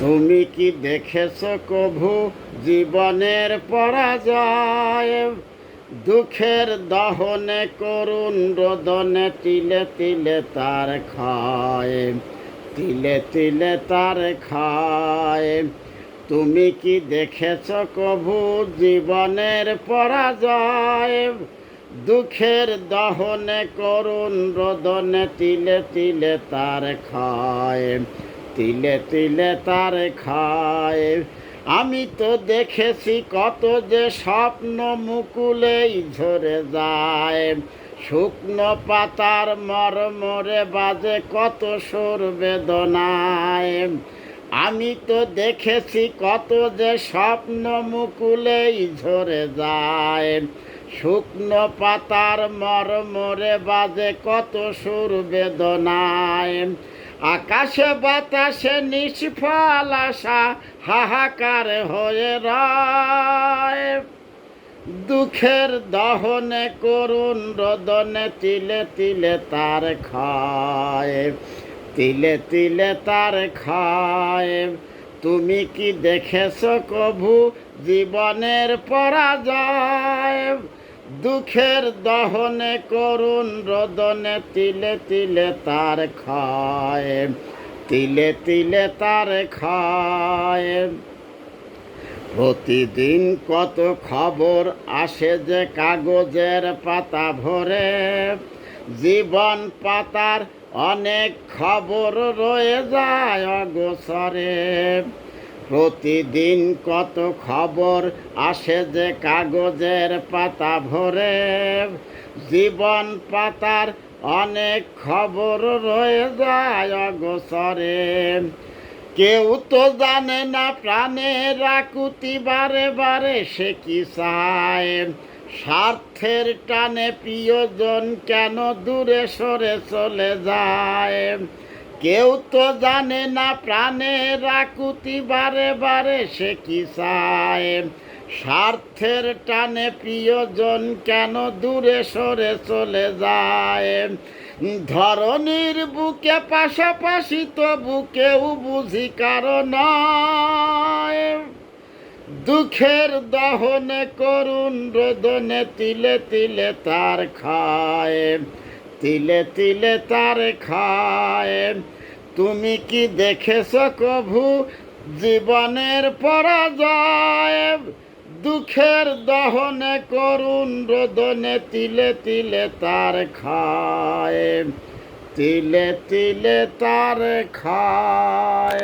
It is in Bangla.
তুমি কি দেখেছ কভু জীবনের পরাজয়? দুঃখের দহনে করুণ রোদনে তিলে তিলে তার খায়, তিলে তিলে তার খায়। তুমি কি দেখেছ কভু জীবনের পরাজয়? দুঃখের দহনে করুণ রোদনে তিলে তিলে তার খায়, তিলে তিলে তার খায়। আমি তো দেখেছি কত যে স্বপ্ন মুকুলেই ঝরে যায়, শুকনো পাতার মরমরে বাজে কত সুর বেদনায়। আমি তো দেখেছি কত যে স্বপ্ন মুকুলেই ঝরে যায়, শুকনো পাতার মরমরে বাজে কত সুর বেদনায়। আকাশে বাতাসে নিষ্ফল আশা হাহাকার হয়ে রয়, দুঃখের দহনে করুণ রোদনে তিলে তিলে তার খায়, তিলে তিলে তার খায়। তুমি কি দেখেছ কভু জীবনের পরাজয়? দুঃখের দহনে করুণ রোদনে তিলে তিলে তার খায়, তিলে তিলে তার খায়। প্রতিদিন কত খবর আসে যে কাগজের পাতা ভরে, জীবন পাতার অনেক খবর রয়ে যায় অগোচরে। প্রতিদিন কত খবর আসে যে কাগজের পাতা ভরে, জীবন পাতার অনেক খবর রয়ে যায় অগোচরে। কেউ তো জানে না প্রাণের আকুতি বারে বারে সে কি চায়, স্বার্থের টানে প্রিয়জন কেন দূরে সরে চলে যায়। কেউ তো জানে না প্রাণের আকুতি বারে বারে সে কি চায়, স্বার্থের টানে প্রিয়জন কেন দূরে সরে চলে যায়। ধরনীর বুকে পাশাপাশি তবু কেউ বুঝি কারণ দুঃখের দহনে করুণ রোদনে তিলে তিলে তার খায়, তিলে তিলে তার খায়। তুমি কি দেখেছ কভু জীবনের পরাজয়? দুঃখের দহনে করুণ রোদনে তিলে তিলে তার খায়, তিলে তিলে তার খায়।